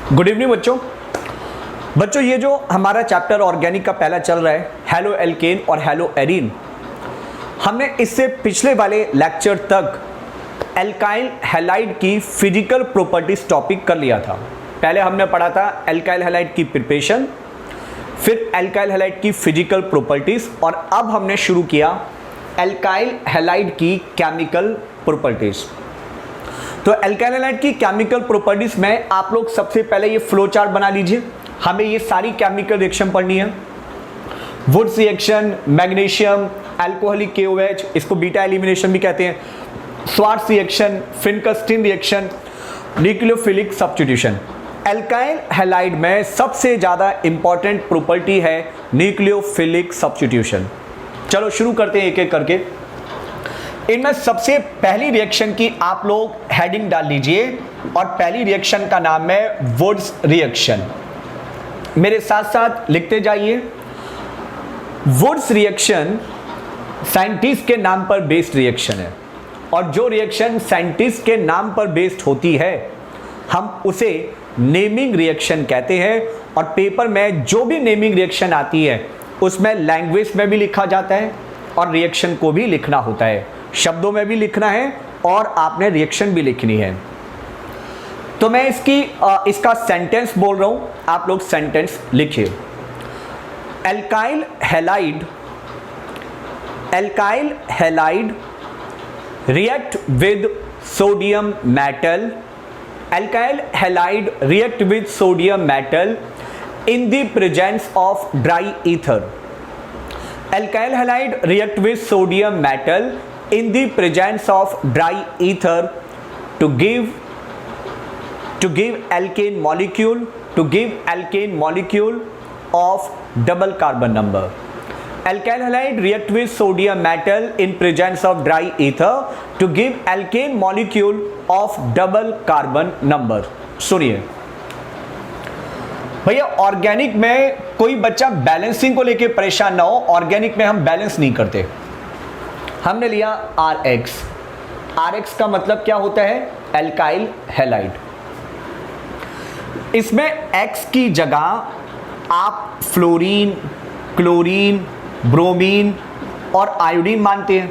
Good evening बच्चों ये जो हमारा चैप्टर ऑर्गेनिक का पहला चल रहा है हेलो एल्केन और हेलो एरीन, हमने इससे पिछले वाले लेक्चर तक एल्काइल हैलाइड की फिजिकल प्रॉपर्टीज टॉपिक कर लिया था। पहले हमने पढ़ा था एल्काइल हैलाइड की प्रिपरेशन, फिर एल्काइल हैलाइड की फिजिकल प्रॉपर्टीज, और अब हमने शुरू किया एल्काइल हैलाइड की केमिकल प्रॉपर्टीज। तो एल्काइल हैलाइड की केमिकल प्रॉपर्टीज में आप लोग सबसे पहले ये फ्लो चार्ट बना लीजिए। हमें ये सारी केमिकल रिएक्शन पढ़नी है। Wurtz reaction, magnesium, alcoholic KOH, इसको बीटा एलिमिनेशन भी कहते हैं, Swarts reaction, Finkelstein reaction, nucleophilic substitution. Alkyl halide में सबसे ज़्यादा इंपॉर्टेंट प्रॉपर्टी है न्यूक्लियोफिलिक सब्स्टिट्यूशन। चलो शुरू करते हैं एक एक करके। इनमें सबसे पहली रिएक्शन की आप लोग हेडिंग डाल लीजिए, और पहली रिएक्शन का नाम है वुड्स रिएक्शन। मेरे साथ साथ लिखते जाइए। वुड्स रिएक्शन साइंटिस्ट के नाम पर बेस्ड रिएक्शन है, और जो रिएक्शन साइंटिस्ट के नाम पर बेस्ड होती है हम उसे नेमिंग रिएक्शन कहते हैं। और पेपर में जो भी नेमिंग रिएक्शन आती है उसमें लैंग्वेज में भी लिखा जाता है और रिएक्शन को भी लिखना होता है, शब्दों में भी लिखना है और आपने रिएक्शन भी लिखनी है। तो मैं इसका सेंटेंस बोल रहा हूं, आप लोग सेंटेंस लिखिए। Alkyl halide react with sodium metal. Alkyl halide react with sodium metal in the presence of dry ether. Alkyl halide react with sodium metal in the presence of dry ether to give alkane molecule of double carbon number. Alkyl halide react with sodium metal in presence of dry ether to give alkane molecule of double carbon number. सुनिए भैया, organic में कोई बच्चा balancing को लेके परेशान ना हो। ऑर्गेनिक में हम बैलेंस नहीं करते। हमने लिया RX का मतलब क्या होता है? Alkyl halide. इसमें X की जगह आप फ्लोरीन, क्लोरीन, ब्रोमीन और आयोडीन मानते हैं,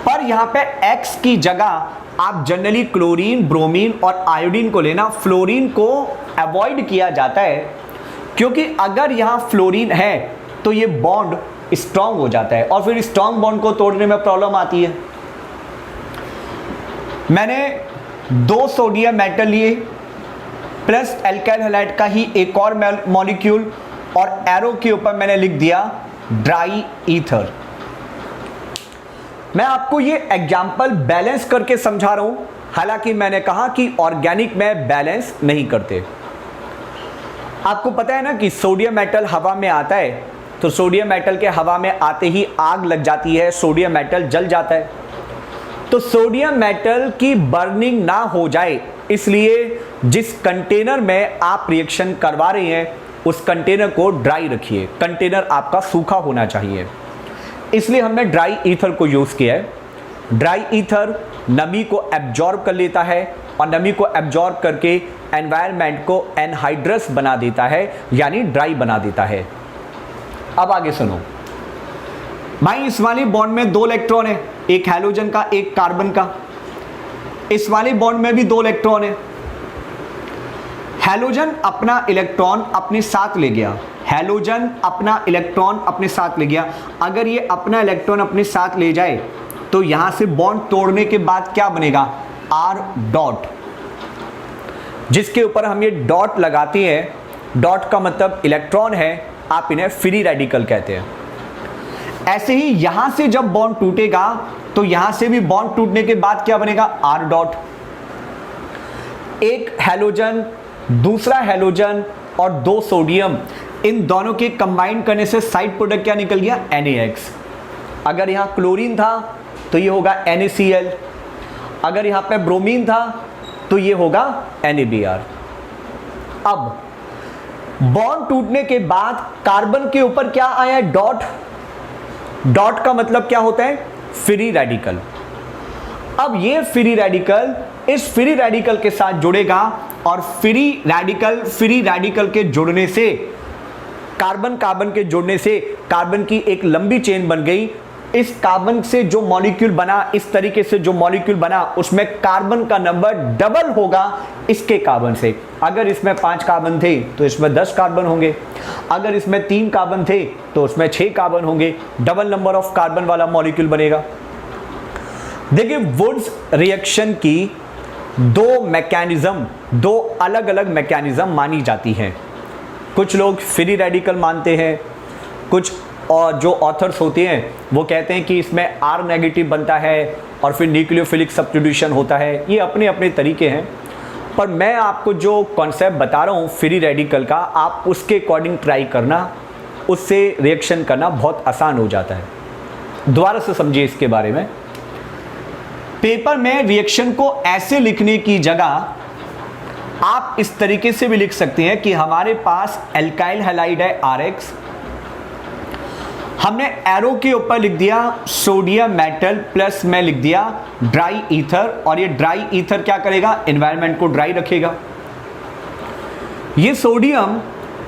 पर यहां पे X की जगह आप जनरली क्लोरीन, ब्रोमीन और आयोडीन को लेना। फ्लोरीन को अवॉइड किया जाता है क्योंकि अगर यहाँ फ्लोरीन है तो ये बॉन्ड स्ट्रांग हो जाता है और फिर स्ट्रांग बॉन्ड को तोड़ने में प्रॉब्लम आती है। मैंने 2 सोडियम मेटल लिए प्लस एल्काइल हैलाइड का ही एक और मॉलिक्यूल, और एरो के ऊपर मैंने लिख दिया ड्राई ईथर। मैं आपको ये एग्जाम्पल बैलेंस करके समझा रहा हूं, हालांकि मैंने कहा कि ऑर्गेनिक में बैलेंस नहीं करते। आपको पता है ना कि सोडियम मेटल हवा में आता है, तो सोडियम मेटल के हवा में आते ही आग लग जाती है, सोडियम मेटल जल जाता है। तो सोडियम मेटल की बर्निंग ना हो जाए इसलिए जिस कंटेनर में आप रिएक्शन करवा रहे हैं उस कंटेनर को ड्राई रखिए। कंटेनर आपका सूखा होना चाहिए, इसलिए हमने ड्राई ईथर को यूज़ किया है। ड्राई ईथर नमी को एब्जॉर्ब कर लेता है और नमी को एब्जॉर्ब करके एनवायरनमेंट को एनहाइड्रस बना देता है, यानी ड्राई बना देता है। अब आगे सुनो भाई, इस वाली बॉन्ड में 2 इलेक्ट्रॉन है, एक हैलोजन का एक कार्बन का। इस वाली बॉन्ड में भी 2 इलेक्ट्रॉन है। हैलोजन अपना इलेक्ट्रॉन अपने साथ ले गया, हैलोजन अपना इलेक्ट्रॉन अपने साथ ले गया। अगर ये अपना इलेक्ट्रॉन अपने साथ ले जाए तो यहां से बॉन्ड तोड़ने के बाद क्या बनेगा? R डॉट, जिसके ऊपर हम ये डॉट लगाते हैं। डॉट का मतलब इलेक्ट्रॉन है, आप इन्हें फ्री रेडिकल कहते हैं। ऐसे ही यहां से जब बॉन्ड टूटेगा तो यहां से भी बॉन्ड टूटने के बाद क्या बनेगा? R dot. एक हैलोजन, दूसरा हैलोजन और 2 सोडियम, इन दोनों के कंबाइन करने से साइड प्रोडक्ट क्या निकल गया? NaX। अगर यहां क्लोरीन था तो ये होगा NaCl, अगर यहां पे ब्रोमीन था तो ये होगा NaBr। अब बॉन्ड टूटने के बाद कार्बन के ऊपर क्या आया? डॉट। डॉट का मतलब क्या होता है? Free radical. अब ये फ्री रेडिकल इस फ्री रेडिकल के साथ जुड़ेगा और फ्री रेडिकल के जुड़ने से, कार्बन कार्बन के जुड़ने से कार्बन की एक लंबी चेन बन गई। इस कार्बन से जो मॉलिक्यूल बना, इस तरीके से जो मॉलिक्यूल बना, उसमें कार्बन का नंबर डबल होगा इसके कार्बन से। अगर इसमें 5 कार्बन थे तो इसमें 10 कार्बन होंगे, अगर इसमें 3 कार्बन थे तो उसमें 6 कार्बन होंगे, डबल नंबर ऑफ कार्बन वाला मॉलिक्यूल बनेगा। देखिए, वुड्स रिएक्शन की दो अलग अलग मैकेनिज्म मानी जाती हैं। कुछ लोग फ्री रेडिकल मानते हैं, कुछ और जो ऑथर्स होते हैं वो कहते हैं कि इसमें R नेगेटिव बनता है और फिर न्यूक्लियोफिलिक सब्स्टिट्यूशन होता है। ये अपने अपने तरीके हैं, पर मैं आपको जो कॉन्सेप्ट बता रहा हूँ फ्री रेडिकल का, आप उसके अकॉर्डिंग ट्राई करना, उससे रिएक्शन करना बहुत आसान हो जाता है। दोबारा से समझिए इसके बारे में। पेपर में रिएक्शन को ऐसे लिखने की जगह आप इस तरीके से भी लिख सकते हैं कि हमारे पास एल्काइल हैलाइड है RX, हमने एरो के ऊपर लिख दिया सोडियम मेटल प्लस में लिख दिया ड्राई ईथर, और ये ड्राई ईथर क्या करेगा, एनवायरनमेंट को ड्राई रखेगा। ये सोडियम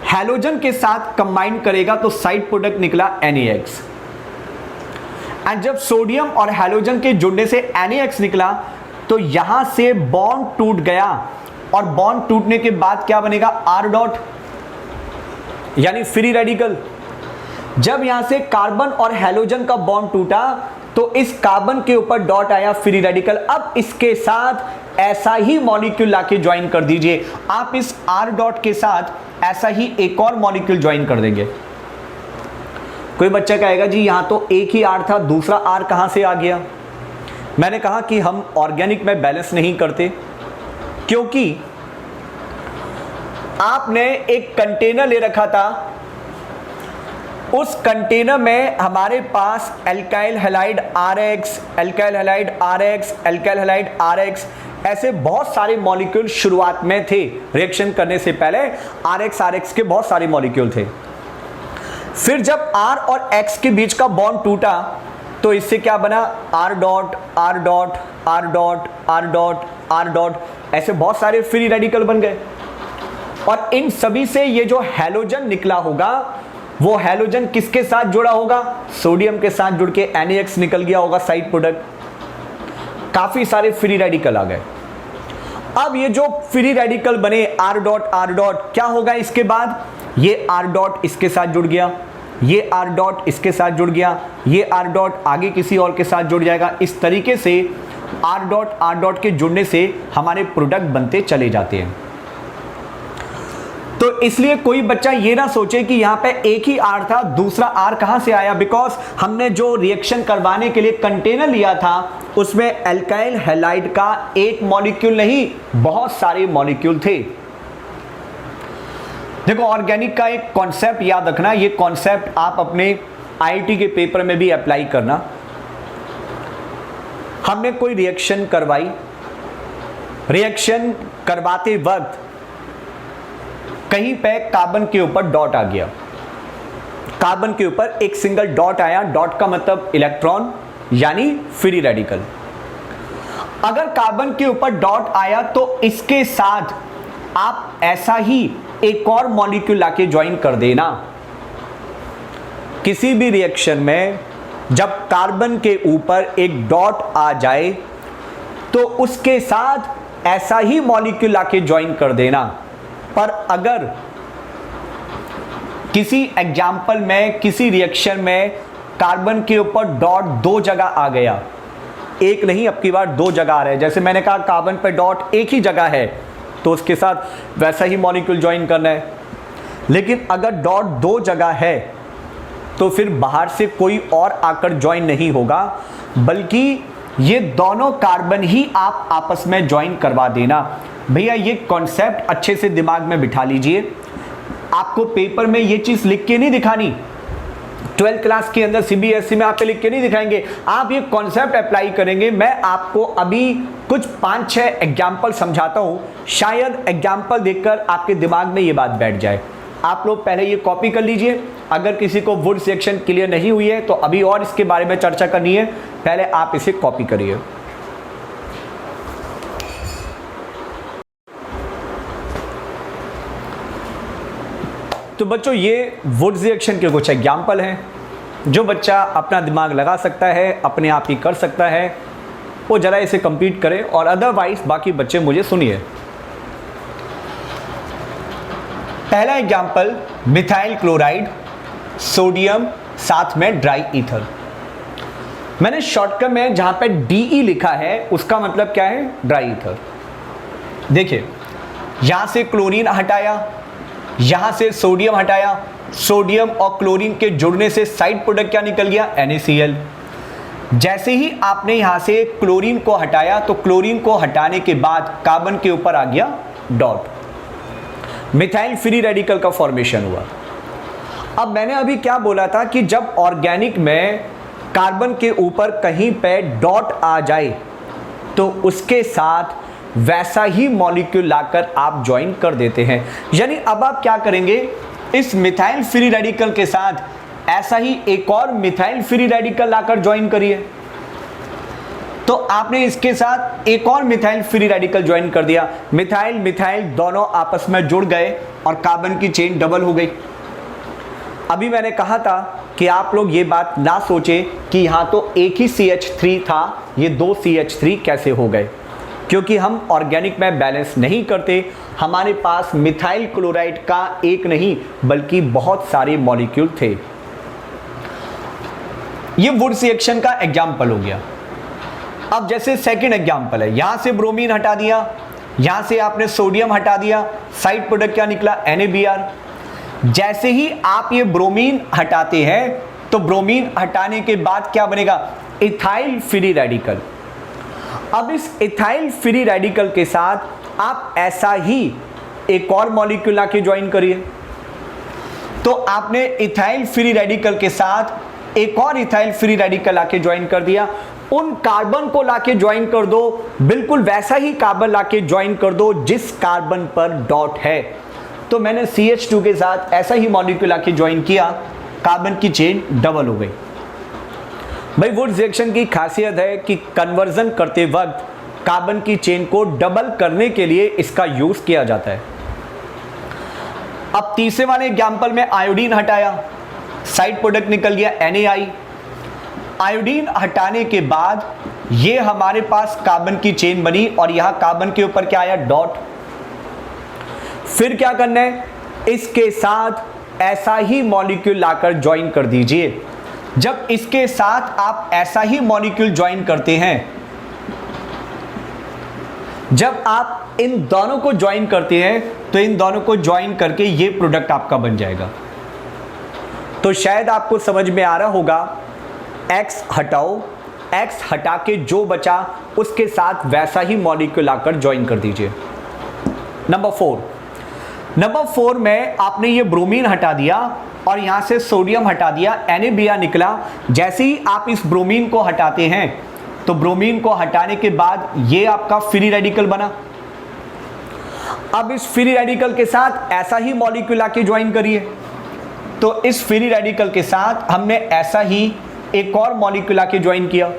हैलोजन के साथ कंबाइन करेगा तो साइड प्रोडक्ट निकला NaX। एंड जब सोडियम और हैलोजन के जुड़ने से NaX निकला तो यहां से बॉन्ड टूट गया, और बॉन्ड टूटने के बाद क्या बनेगा, R डॉट, यानी फ्री रेडिकल। जब यहां से कार्बन और हैलोजन का बॉन्ड टूटा तो इस कार्बन के ऊपर डॉट आया, फ्री रेडिकल। अब इसके साथ ऐसा ही मॉलिक्यूल लाके ज्वाइन कर दीजिए, आप इस R डॉट के साथ ऐसा ही एक और मॉलिक्यूल ज्वाइन कर देंगे। कोई बच्चा कहेगा जी यहां तो एक ही R था, दूसरा R कहां से आ गया? मैंने कहा कि हम ऑर्गेनिक में बैलेंस नहीं करते, क्योंकि आपने एक कंटेनर ले रखा था, उस कंटेनर में हमारे पास alkyl halide RX, alkyl halide RX, alkyl halide RX, ऐसे बहुत सारे मॉलिक्यूल शुरुआत में थे। रिएक्शन करने से पहले RX के बहुत सारे मॉलिक्यूल थे। फिर जब R और X के बीच का बॉन्ड टूटा तो इससे क्या बना, R dot, R dot, R dot, R dot, R dot, ऐसे बहुत सारे फ्री रेडिकल बन गए। और इन सभी से ये जो हैलोजन निकला होगा, वो हैलोजन किसके साथ जुड़ा होगा, सोडियम के साथ जुड़ के NaX निकल गया होगा साइड प्रोडक्ट। काफी सारे फ्री रेडिकल आ गए। अब ये जो फ्री रेडिकल बने R डॉट, R डॉट, क्या होगा इसके बाद, ये R डॉट इसके साथ जुड़ गया, ये R डॉट इसके साथ जुड़ गया, ये R डॉट आगे किसी और के साथ जुड़ जाएगा। इस तरीके से R डॉट के जुड़ने से हमारे प्रोडक्ट बनते चले जाते हैं। तो इसलिए कोई बच्चा ये ना सोचे कि यहां पे एक ही R था, दूसरा R कहां से आया, बिकॉज हमने जो रिएक्शन करवाने के लिए कंटेनर लिया था उसमें एल्काइल हैलाइड का एक मॉलिक्यूल नहीं, बहुत सारे मॉलिक्यूल थे। देखो, ऑर्गेनिक का एक कॉन्सेप्ट याद रखना, ये कॉन्सेप्ट आप अपने IIT के पेपर में भी अप्लाई करना। हमने कोई रिएक्शन करवाई, रिएक्शन करवाते वक्त कहीं पे कार्बन के ऊपर डॉट आ गया, कार्बन के ऊपर एक सिंगल डॉट आया, डॉट का मतलब इलेक्ट्रॉन यानी फ्री रेडिकल। अगर कार्बन के ऊपर डॉट आया तो इसके साथ आप ऐसा ही एक और मॉलिक्यूल लाके ज्वाइन कर देना। किसी भी रिएक्शन में जब कार्बन के ऊपर एक डॉट आ जाए तो उसके साथ ऐसा ही मॉलिक्यूल लाके ज्वाइन कर देना। पर अगर किसी एग्जाम्पल में, किसी रिएक्शन में कार्बन के ऊपर डॉट 2 जगह आ गया, एक नहीं अब की बार 2 जगह आ रहे हैं, जैसे मैंने कहा कार्बन पे डॉट एक ही जगह है तो उसके साथ वैसा ही मॉलिक्यूल ज्वाइन करना है। लेकिन अगर डॉट 2 जगह है तो फिर बाहर से कोई और आकर ज्वाइन नहीं होगा, बल्कि ये दोनों कार्बन ही आप आपस में ज्वाइन करवा देना। भैया ये कॉन्सेप्ट अच्छे से दिमाग में बिठा लीजिए। आपको पेपर में ये चीज लिख के नहीं दिखानी, 12th क्लास के अंदर CBSE में आप लिख के नहीं दिखाएंगे, आप ये कॉन्सेप्ट अप्लाई करेंगे। मैं आपको अभी कुछ 5-6 एग्जाम्पल समझाता हूं, शायद एग्जाम्पल देखकर आपके दिमाग में ये बात बैठ जाए। आप लोग पहले ये कॉपी कर लीजिए। अगर किसी को वुड सेक्शन क्लियर नहीं हुई है तो अभी और इसके बारे में चर्चा करनी है, पहले आप इसे कॉपी करिए। तो बच्चों ये वुड्स रिएक्शन के कुछ एग्जाम्पल हैं। जो बच्चा अपना दिमाग लगा सकता है, अपने आप ही कर सकता है, वो ज़रा इसे कंप्लीट करे, और अदरवाइज बाकी बच्चे मुझे सुनिए। पहला एग्जाम्पल, मिथाइल क्लोराइड, सोडियम, साथ में ड्राई ईथर। मैंने शॉर्टकट में जहां पे DE लिखा है उसका मतलब क्या है, ड्राई ईथर। देखिए यहां से क्लोरीन हटाया, यहां से सोडियम हटाया, सोडियम और क्लोरीन के जुड़ने से साइड प्रोडक्ट क्या निकल गया, NaCl। जैसे ही आपने यहां से क्लोरीन को हटाया तो क्लोरीन को हटाने के बाद कार्बन के ऊपर आ गया डॉट, मिथाइल फ्री रेडिकल का फॉर्मेशन हुआ। अब मैंने अभी क्या बोला था कि जब ऑर्गेनिक में कार्बन के ऊपर कहीं पे डॉट आ जाए तो उसके साथ वैसा ही मॉलिक्यूल लाकर आप ज्वाइन कर देते हैं। यानी अब आप क्या करेंगे, इस मिथाइल फ्री रेडिकल के साथ ऐसा ही एक और मिथाइल फ्री रेडिकल लाकर ज्वाइन करिए। तो आपने इसके साथ एक और मिथाइल फ्री रेडिकल ज्वाइन कर दिया, मिथाइल मिथाइल दोनों आपस में जुड़ गए और कार्बन की चेन डबल हो गई। अभी मैंने कहा था कि आप लोग ये बात ना सोचें कि यहां तो एक ही CH3 था, ये दो CH3 कैसे हो गए, क्योंकि हम ऑर्गेनिक में बैलेंस नहीं करते। हमारे पास मिथाइल क्लोराइड का एक नहीं बल्कि बहुत सारे मॉलिक्यूल थे। ये वुड्स रिएक्शन का एग्जाम्पल हो गया। अब जैसे सेकंड एग्जाम्पल है, यहां से ब्रोमीन हटा दिया, यहां से आपने सोडियम हटा दिया, साइड प्रोडक्ट क्या निकला, NaBr। जैसे ही आप ये ब्रोमीन हटाते हैं तो ब्रोमीन हटाने के बाद क्या बनेगा, इथाइल फ्री रेडिकल। अब इस इथाइल फ्री रेडिकल के साथ आप ऐसा ही एक और मॉलिक्यूल लाके ज्वाइन करिए। तो आपने इथाइल फ्री रेडिकल के साथ एक और इथाइल फ्री रेडिकल लाके ज्वाइन कर दिया। उन कार्बन को लाके ज्वाइन कर दो, बिल्कुल वैसा ही कार्बन लाके ज्वाइन कर दो जिस कार्बन पर डॉट है। तो मैंने CH2 के साथ ऐसा ही मॉलिक्यूल लाके ज्वाइन किया, कार्बन की चेन डबल हो गई। भाई वुड्स रिएक्शन की खासियत है कि कन्वर्जन करते वक्त कार्बन की चेन को डबल करने के लिए इसका यूज किया जाता है। अब तीसरे वाले एग्जांपल में आयोडीन हटाया, साइड प्रोडक्ट निकल गया NaI। आयोडीन हटाने के बाद ये हमारे पास कार्बन की चेन बनी और यहां कार्बन के ऊपर क्या आया, डॉट। फिर क्या करना है, इसके साथ ऐसा ही मॉलिक्यूल लाकर ज्वाइन कर दीजिए। जब इसके साथ आप ऐसा ही मॉलिक्यूल ज्वाइन करते हैं, जब आप इन दोनों को ज्वाइन करते हैं तो इन दोनों को ज्वाइन करके ये प्रोडक्ट आपका बन जाएगा। तो शायद आपको समझ में आ रहा होगा, X हटाओ, X हटा के जो बचा उसके साथ वैसा ही मॉलिक्यूल लाकर ज्वाइन कर दीजिए। नंबर 4 में आपने ये ब्रोमीन हटा दिया और यहां से सोडियम हटा दिया, NaBr निकला। जैसे ही आप इस ब्रोमीन को हटाते हैं तो ब्रोमीन को हटाने के बाद ये आपका फ्री रेडिकल बना। अब इस फ्री रेडिकल के साथ ऐसा ही मॉलिक्यूल आके ज्वाइन करिए। तो इस फ्री रेडिकल के साथ हमने ऐसा ही एक और मॉलिक्यूल आके ज्वाइन किया,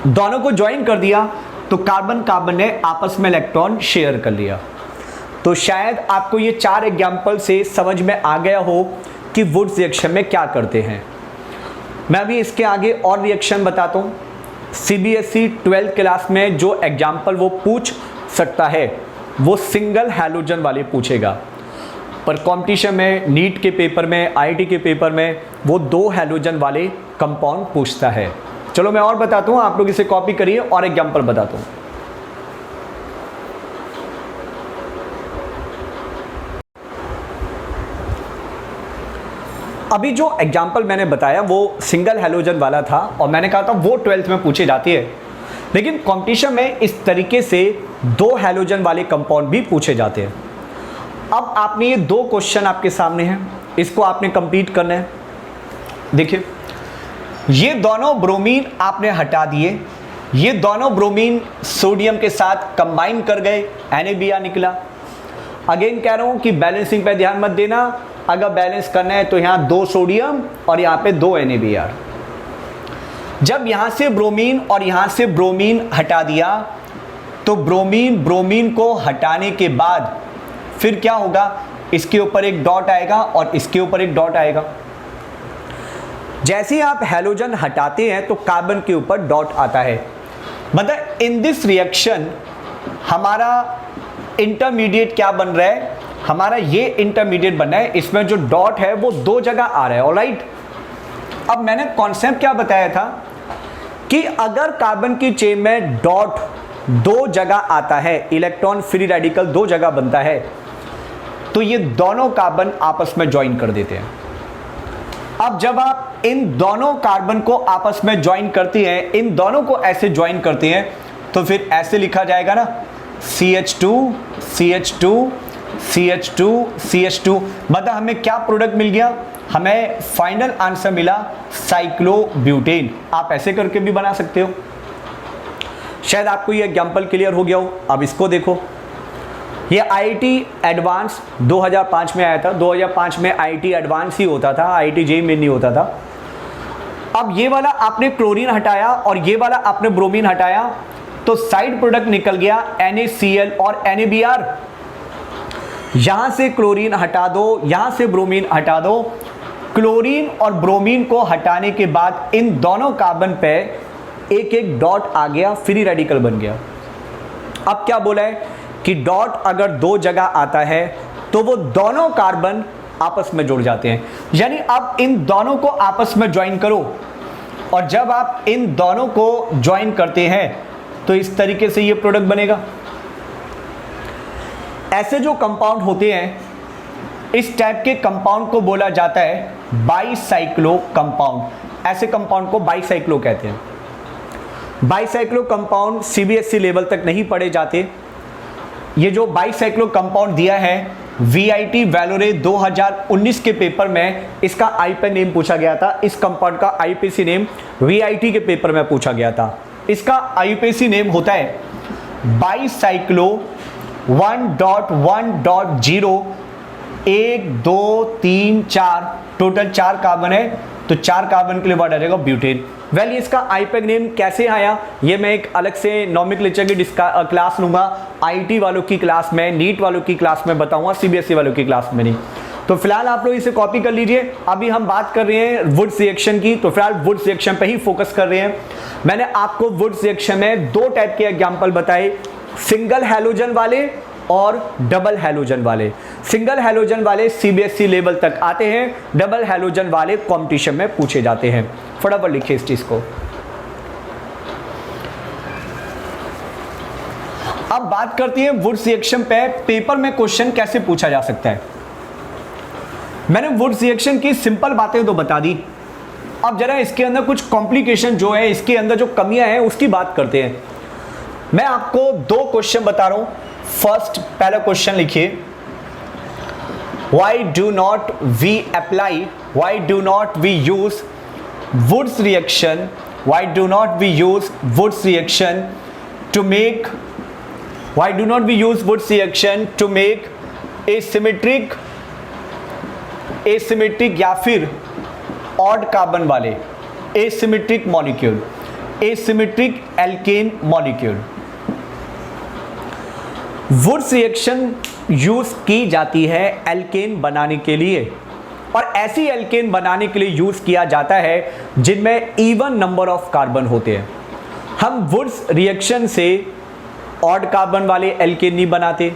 दोनों को ज्वाइन कर दिया तो कार्बन कार्बन ने आपस में इलेक्ट्रॉन शेयर कर लिया। तो शायद आपको ये 4 एग्जाम्पल से समझ में आ गया हो कि वुड्स रिएक्शन में क्या करते हैं। मैं अभी इसके आगे और रिएक्शन बताता हूँ। CBSE 12th क्लास में जो एग्जाम्पल वो पूछ सकता है वो सिंगल हैलोजन वाले पूछेगा, पर कंपटीशन में, नीट के पेपर में, IIT के पेपर में वो 2 हैलोजन वाले कंपाउंड पूछता है। चलो मैं और बताता हूँ, आप लोग इसे कॉपी करिए और एग्जाम्पल बताता हूँ। अभी जो एग्जाम्पल मैंने बताया वो सिंगल हैलोजन वाला था और मैंने कहा था वो 12th में पूछी जाती है, लेकिन कंपटीशन में इस तरीके से 2 हैलोजन वाले कंपाउंड भी पूछे जाते हैं। अब आपने ये 2 क्वेश्चन आपके सामने हैं, इसको आपने कंप्लीट करना है। देखिए ये दोनों ब्रोमीन आपने हटा दिए, ये दोनों ब्रोमीन सोडियम के साथ कंबाइन कर गए, NaBr निकला। अगेन कह रहा हूं कि बैलेंसिंग पे ध्यान मत देना, अगर बैलेंस करना है तो यहां 2 सोडियम और यहां पे 2 NaBr। जब यहां से ब्रोमीन और यहां से ब्रोमीन हटा दिया तो ब्रोमीन को हटाने के बाद फिर क्या होगा, इसके ऊपर एक डॉट आएगा और इसके ऊपर एक डॉट आएगा। जैसे ही आप हैलोजन हटाते हैं तो कार्बन के ऊपर डॉट आता है। मतलब इन दिस रिएक्शन हमारा इंटरमीडिएट क्या बन रहा है, हमारा ये इंटरमीडिएट बन रहा है, इसमें जो डॉट है वो दो जगह आ रहा है। ऑलराइट, अब मैंने कॉन्सेप्ट क्या बताया था कि अगर कार्बन की चेन में डॉट दो जगह आता है, इलेक्ट्रॉन फ्री रेडिकल दो जगह बनता है, तो ये दोनों कार्बन आपस में ज्वाइन कर देते हैं। अब जब आप इन दोनों कार्बन को आपस में ज्वाइन करते हैं, इन दोनों को ऐसे ज्वाइन करते हैं, तो फिर ऐसे लिखा जाएगा ना, CH2 CH2 CH2 CH2। मतलब हमें क्या प्रोडक्ट मिल गया, हमें फाइनल आंसर मिला साइक्लोब्यूटेन। आप ऐसे करके भी बना सकते हो। शायद आपको ये एग्जांपल क्लियर हो गया हो। अब इसको देखो, ये IIT एडवांस 2005 में आया था। 2005 में IIT एडवांस ही होता था, IIT JEE में नहीं होता था। अब ये वाला आपने क्लोरीन हटाया और ये वाला आपने ब्रोमीन हटाया, तो साइड प्रोडक्ट निकल गया NaCl और NaBr। यहां से क्लोरीन हटा दो, यहां से ब्रोमीन हटा दो। क्लोरीन और ब्रोमीन को हटाने के बाद इन दोनों कार्बन पे एक एक डॉट आ गया, फ्री रेडिकल बन गया। अब क्या बोला है कि डॉट अगर दो जगह आता है तो वो दोनों कार्बन आपस में जुड़ जाते हैं। यानी अब इन दोनों को आपस में ज्वाइन करो, और जब आप इन दोनों को ज्वाइन करते हैं तो इस तरीके से ये प्रोडक्ट बनेगा। ऐसे जो कंपाउंड होते हैं, इस टाइप के कंपाउंड को बोला जाता है बाईसाइक्लो कंपाउंड। ऐसे कंपाउंड को बाईसाइक्लो कहते हैं। बाईसाइक्लो कंपाउंड CBSE लेवल तक नहीं पढ़े जाते। ये जो बाईसाइक्लो कंपाउंड दिया है VIT वैलोरे 2019 के पेपर में, इसका IPA नेम पूछा गया था। इस कंपाउंड का IPC नेम VIT के पेपर में पूछा गया था। इसका IPC नेम होता है बाईसाइक्लो 1.1.0 1 2 3 4, टोटल 4 कार्बन है, तो 4 कार्बन के लिए वर्ड आ जाएगा ब्यूटेन। वेल, इसका IPA नेम कैसे आया, ये मैं एक अलग से नॉमेनक्लेचर की क्लास लूंगा। IIT वालों की क्लास में, नीट वालों की क्लास में बताऊंगा, CBSE वालों की क्लास में नहीं। तो फिलहाल आप लोग इसे कॉपी कर लीजिए। अभी हम बात कर रहे हैं वुड्स रिएक्शन की, तो फिलहाल वुड्स रिएक्शन पे ही फोकस कर रहे हैं। मैंने आपको वुड्स रिएक्शन में दो टाइप के एग्जाम्पल बताए, सिंगल हैलोजन वाले और डबल हैलोजन वाले। सिंगल हैलोजन वाले CBSE लेवल तक आते हैं, डबल हैलोजन वाले कंपटीशन में पूछे जाते हैं। फटाफट लिखिए इस चीज को। अब बात करती है वुड्स रिएक्शन पे पेपर में क्वेश्चन कैसे पूछा जा सकता है। मैंने वुड्स रिएक्शन की सिंपल बातें तो बता दी। अब जरा इसके अंदर कुछ कॉम्प्लिकेशन जो है, इसके अंदर जो कमियां हैं उसकी बात करते हैं। मैं आपको दो क्वेश्चन बता रहा हूं। फर्स्ट, पहला क्वेश्चन लिखिए, why do not we apply, why do not we use Woods reaction, why do not we use Woods reaction to make, why do not we use Woods reaction to make asymmetric या फिर odd carbon वाले asymmetric molecule, asymmetric alkane molecule। Wurtz reaction use की जाती है alkene बनाने के लिए, और ऐसी एल्केन बनाने के लिए यूज किया जाता है जिनमें इवन नंबर ऑफ कार्बन होते हैं। हम वुड्स रिएक्शन से ऑड कार्बन वाले एल्केन नहीं बनाते,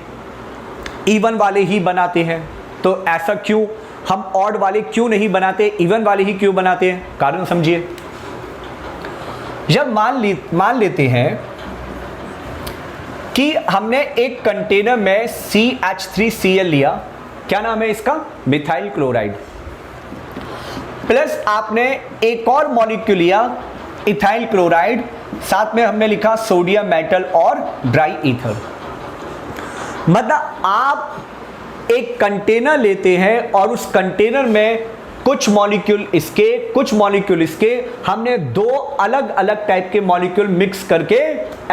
इवन वाले ही बनाते हैं। तो ऐसा क्यों, हम ऑड वाले क्यों नहीं बनाते, इवन वाले ही क्यों बनाते हैं? कारण समझिए। जब मान लेते हैं कि हमने एक कंटेनर में CH3Cl लिया, क्या नाम है इसका, मिथाइल क्लोराइड, प्लस आपने एक और मॉलिक्यूल लिया इथाइल क्लोराइड, साथ में हमने लिखा सोडियम मेटल और ड्राई ईथर। मतलब आप एक कंटेनर लेते हैं और उस कंटेनर में कुछ मॉलिक्यूल इसके, कुछ मॉलिक्यूल इसके, हमने दो अलग अलग टाइप के मॉलिक्यूल मिक्स करके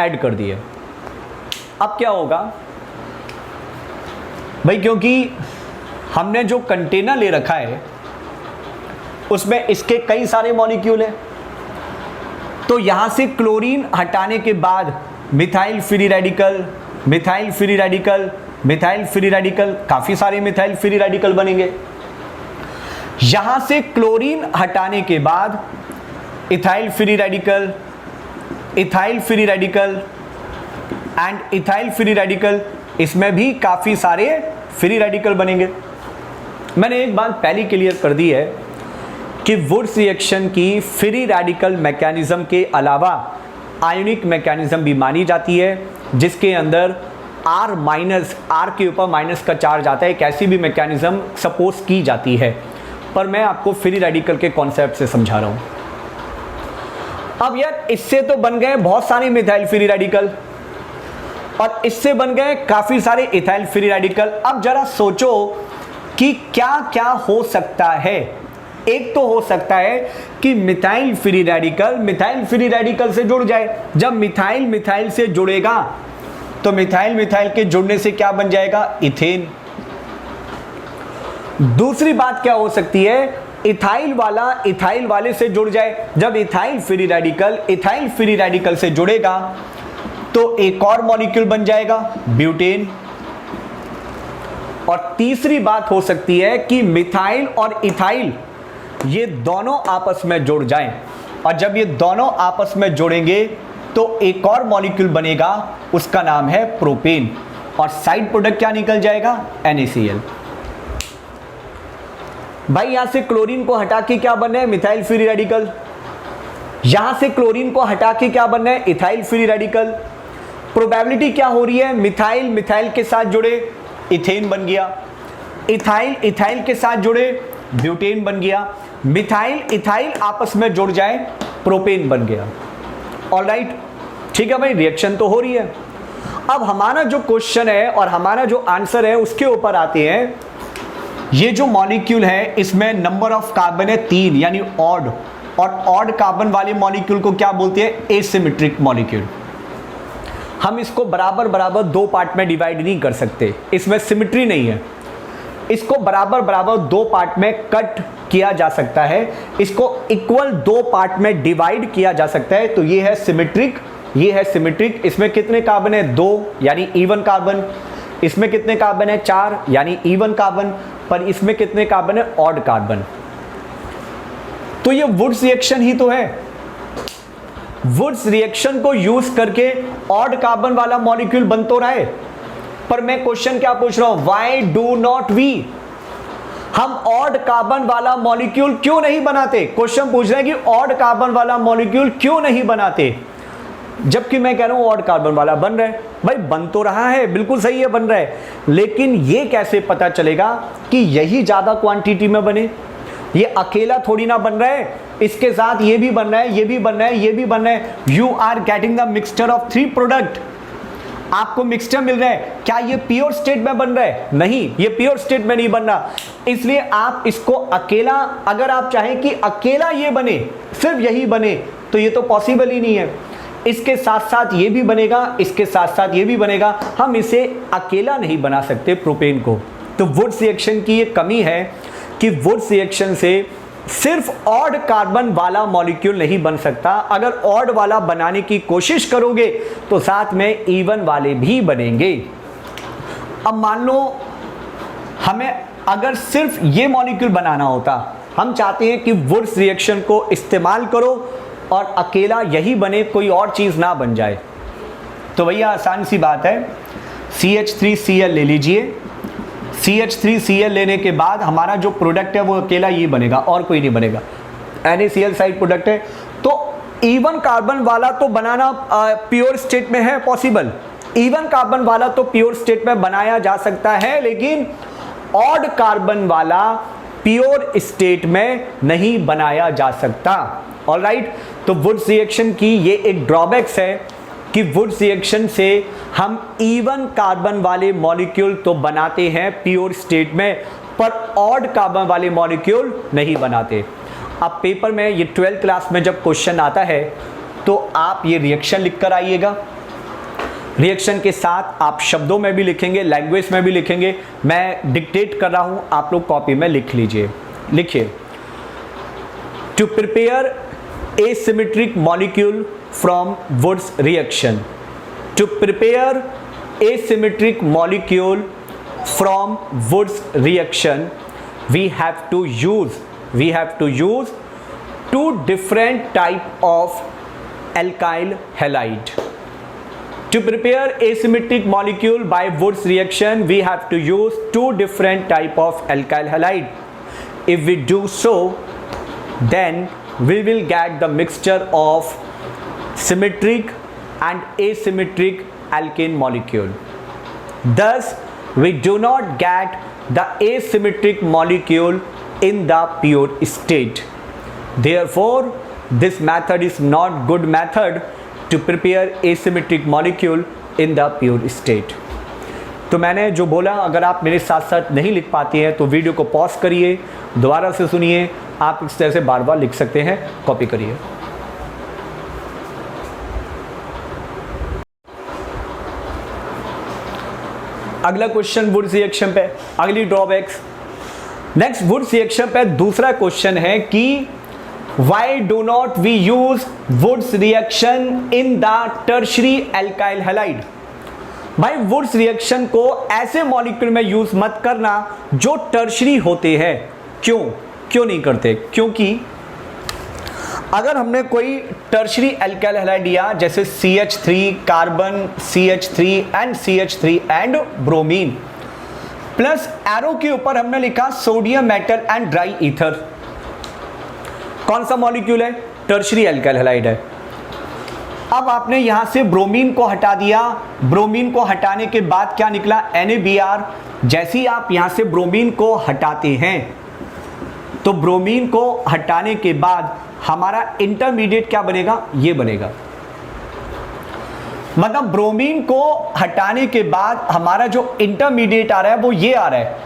ऐड कर दिए। अब क्या होगा भाई, क्योंकि हमने जो कंटेनर ले रखा है उसमें इसके कई सारे मॉलिक्यूल हैं, तो यहां से क्लोरीन हटाने के बाद methyl free radical, methyl free radical, methyl free radical, काफी सारे मिथाइल फ्री रेडिकल बनेंगे। यहां से क्लोरीन हटाने के बाद ethyl free radical, ethyl free radical and ethyl free radical, इसमें भी काफी सारे फ्री रेडिकल बनेंगे। मैंने एक बात पहले क्लियर कर दी है कि वुड्स रिएक्शन की फ्री रेडिकल मैकेनिज्म के अलावा आयोनिक मैकेनिज्म भी मानी जाती है, जिसके अंदर R माइनस, R के ऊपर माइनस का चार्ज आता है। एक ऐसी भी मैकेनिज्म सपोज की जाती है, पर मैं आपको फ्री रेडिकल के कॉन्सेप्ट से समझा रहा हूं। अब यार इससे तो बन गए बहुत सारे मिथाइल फ्री रेडिकल और इससे बन गए काफी सारे इथाइल फ्री रेडिकल। अब जरा सोचो कि क्या क्या हो सकता है। एक तो हो सकता है कि मिथाइल फ्री रेडिकल से जुड़ जाए। जब मिथाइल मिथाइल से जुड़ेगा तो मिथाइल मिथाइल के जुड़ने से क्या बन जाएगा, इथेन। दूसरी बात क्या हो सकती है, इथाइल वाला इथाइल वाले से जुड़ जाए। जब इथाइल फ्री रेडिकल से जुड़ेगा तो एक और मॉलिक्यूल बन जाएगा, ब्यूटेन। और तीसरी बात हो सकती है कि मिथाइल और इथाइल ये दोनों आपस में जुड़ जाएं, और जब ये दोनों आपस में जुड़ेंगे तो एक और मॉलिक्यूल बनेगा, उसका नाम है प्रोपेन, और साइड प्रोडक्ट क्या निकल जाएगा, NaCl। भाई यहां से क्लोरीन को हटा के क्या बनना है, मिथाइल फ्री रेडिकल। यहां से क्लोरीन को हटा के क्या बनना है, इथाइल फ्री रेडिकल। प्रोबेबिलिटी क्या हो रही है, मिथाइल मिथाइल के साथ जुड़े, इथेन बन गया। इथाइल इथाइल के साथ जुड़े, ब्यूटेन बन गया। मिथाइल इथाइल आपस में जुड़ जाए, प्रोपेन बन गया। ऑलराइट, ठीक है भाई, रिएक्शन तो हो रही है। अब हमारा जो क्वेश्चन है और हमारा जो आंसर है उसके ऊपर आते हैं। ये जो मॉलिक्यूल है इसमें नंबर ऑफ कार्बन है 3, यानी ऑड, और ऑड कार्बन वाले मॉलिक्यूल को क्या बोलते हैं, एसिमेट्रिक मॉलिक्यूल। हम इसको बराबर बराबर दो पार्ट में डिवाइड नहीं कर सकते, इसमें सिमेट्री नहीं है। इसको बराबर बराबर दो पार्ट में कट किया जा सकता है, इसको इक्वल दो पार्ट में डिवाइड किया जा सकता है। तो ये है सिमेट्रिक, ये है सिमेट्रिक। इसमें कितने कार्बन है, 2 यानी इवन कार्बन। इसमें कितने कार्बन है, 4 यानी इवन कार्बन। पर इसमें कितने कार्बन है, ऑड कार्बन। तो ये वुड्स रिएक्शन ही तो है। वुड्स रिएक्शन को यूज करके ऑड कार्बन वाला मॉलिक्यूल बन तो रहा है, पर मैं क्वेश्चन क्या पूछ रहा हूं, व्हाई डू नॉट वी, हम ऑड कार्बन वाला मॉलिक्यूल क्यों नहीं बनाते। क्वेश्चन पूछ रहे हैं कि ऑड कार्बन वाला मॉलिक्यूल क्यों नहीं बनाते, जबकि मैं कह रहा हूं ऑड कार्बन वाला बन रहा है। भाई बन तो रहा है, बिल्कुल सही है, बन रहा है, लेकिन ये कैसे पता चलेगा कि यही ज्यादा क्वांटिटी में बने। ये अकेला थोड़ी ना बन रहा है, इसके साथ ये भी बन रहा है, ये भी बन रहा है, ये भी बन रहा है। You are getting the mixture of 3 product. आपको मिक्सचर मिल रहा है, क्या ये प्योर स्टेट में बन रहा है, नहीं, ये प्योर स्टेट में नहीं बन रहा। इसलिए आप इसको अकेला, अगर आप चाहें कि अकेला ये बने, सिर्फ यही बने, तो ये तो पॉसिबल ही नहीं है। इसके साथ साथ ये भी बनेगा, इसके साथ साथ ये भी बनेगा, हम इसे अकेला नहीं बना सकते प्रोपेन को। तो वुड्स रिएक्शन की ये कमी है कि वुड्स रिएक्शन से सिर्फ ऑड कार्बन वाला मॉलिक्यूल नहीं बन सकता। अगर ऑड वाला बनाने की कोशिश करोगे तो साथ में इवन वाले भी बनेंगे। अब मान लो हमें अगर सिर्फ ये मॉलिक्यूल बनाना होता, हम चाहते हैं कि वुड्स रिएक्शन को इस्तेमाल करो और अकेला यही बने, कोई और चीज ना बन जाए, तो भैया आसान सी बात है, CH3Cl ले लीजिए। CH3Cl लेने के बाद हमारा जो प्रोडक्ट है वो अकेला ये बनेगा और कोई नहीं बनेगा। NaCl साइड प्रोडक्ट है, तो इवन कार्बन वाला तो बनाना प्योर स्टेट में है पॉसिबल, इवन कार्बन वाला तो प्योर स्टेट में बनाया जा सकता है, लेकिन ऑड कार्बन वाला प्योर स्टेट में नहीं बनाया जा सकता। ऑलराइट, तो वुड्स रिएक्शन की ये एक ड्रॉबैक्स है कि वुड्स रिएक्शन से हम इवन कार्बन वाले मॉलिक्यूल तो बनाते हैं प्योर स्टेट में, पर ऑड कार्बन वाले मॉलिक्यूल नहीं बनाते। अब पेपर में ये 12th क्लास में जब क्वेश्चन आता है तो आप ये रिएक्शन लिख कर आइएगा। रिएक्शन के साथ आप शब्दों में भी लिखेंगे, लैंग्वेज में भी लिखेंगे। मैं डिक्टेट कर रहा हूं, आप लोग कॉपी में लिख लीजिए। लिखिए, to prepare asymmetric molecule from Woods reaction, to prepare asymmetric molecule from Wood's reaction, we have to use two different type of alkyl halide. To prepare asymmetric molecule by Wood's reaction, we have to use two different type of alkyl halide. If we do so, then we will get the mixture of symmetric and asymmetric alkane molecule. Thus, we do not get the asymmetric molecule in the pure state. Therefore, this method is not good method to prepare asymmetric molecule in the pure state. तो मैंने जो बोला, अगर आप मेरे साथ साथ नहीं लिख पाती हैं तो वीडियो को पॉज करिए, दोबारा से सुनिए, आप इस तरह से बार बार लिख सकते हैं, कॉपी करिए। अगला क्वेश्चन वुड्स रिएक्शन पे, अगली ड्रॉबैक्स। नेक्स्ट वुड्स रिएक्शन पे दूसरा क्वेश्चन है कि why do not we use Wurtz reaction in the tertiary alkyl halide. भाई वुड्स रिएक्शन को ऐसे मॉलिक्यूल में यूज मत करना जो टर्शरी होते हैं। क्यों नहीं करते? क्योंकि अगर हमने कोई टर्शरी एल्काइल हैलाइड लिया, जैसे CH3 carbon, CH3 and CH3 and bromine, plus arrow के ऊपर हमने लिखा sodium metal and dry ether, कौन सा मॉलिक्यूल है? टर्शरी एल्काइल हैलाइड है। अब आपने यहां से ब्रोमीन को हटा दिया, ब्रोमीन को हटाने के बाद क्या निकला? NaBr। जैसे ही आप यहां से ब्रोमीन को हटाते हैं तो ब्रोमीन को हटाने के बाद हमारा इंटरमीडिएट क्या बनेगा? ये बनेगा। मतलब ब्रोमीन को हटाने के बाद हमारा जो इंटरमीडिएट आ रहा है वो ये आ रहा है,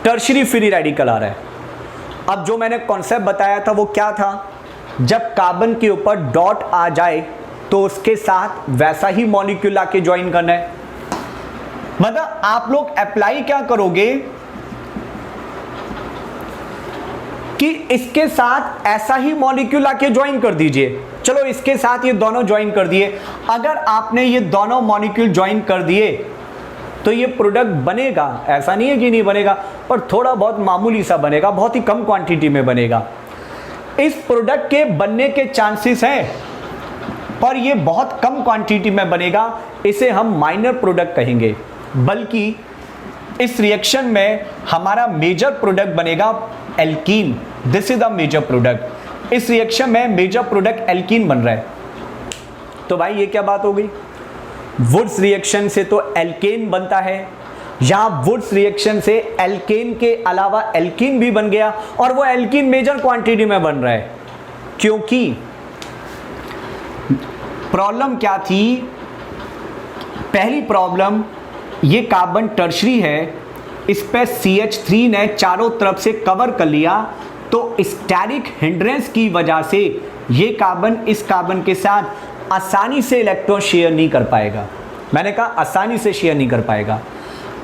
टर्शरी फ्री रेडिकल आ रहा है। अब जो मैंने कॉन्सेप्ट बताया था वो क्या था? जब कार्बन के ऊपर डॉट आ जाए तो उसके साथ वैसा ही मॉलिक्यूल आके ज्वाइन करना है। मतलब आप लोग अप्लाई क्या करोगे कि इसके साथ ऐसा ही मॉलिक्यूल आके ज्वाइन कर दीजिए। चलो इसके साथ ये दोनों ज्वाइन कर दिए। अगर आपने ये दोनों मॉलिक्यूल ज्वाइन कर दिए तो ये प्रोडक्ट बनेगा, ऐसा नहीं है कि नहीं बनेगा, पर थोड़ा बहुत मामूली सा बनेगा, बहुत ही कम क्वांटिटी में बनेगा। इस प्रोडक्ट के बनने के चांसेस हैं, पर ये बहुत कम क्वांटिटी में बनेगा, इसे हम माइनर प्रोडक्ट कहेंगे। बल्कि इस रिएक्शन में हमारा मेजर प्रोडक्ट बनेगा alkene. This is the major product. इस रिएक्शन में मेजर प्रोडक्ट एल्कीन बन रहा है। तो भाई ये क्या बात हो गई? वुड्स रिएक्शन से तो एल्केन बनता है, यहां वुड्स रिएक्शन से एल्केन के अलावा एल्कीन भी बन गया, और वो एल्कीन मेजर क्वांटिटी में बन रहा है। क्योंकि प्रॉब्लम क्या थी? पहली प्रॉब्लम, ये कार्बन टर्शरी है, इस पे CH3 ने चारों तरफ से कवर कर लिया, तो स्टेरिक हिंड्रेंस की वजह से ये कार्बन इस कार्बन के साथ आसानी से इलेक्ट्रॉन शेयर नहीं कर पाएगा। मैंने कहा आसानी से शेयर नहीं कर पाएगा,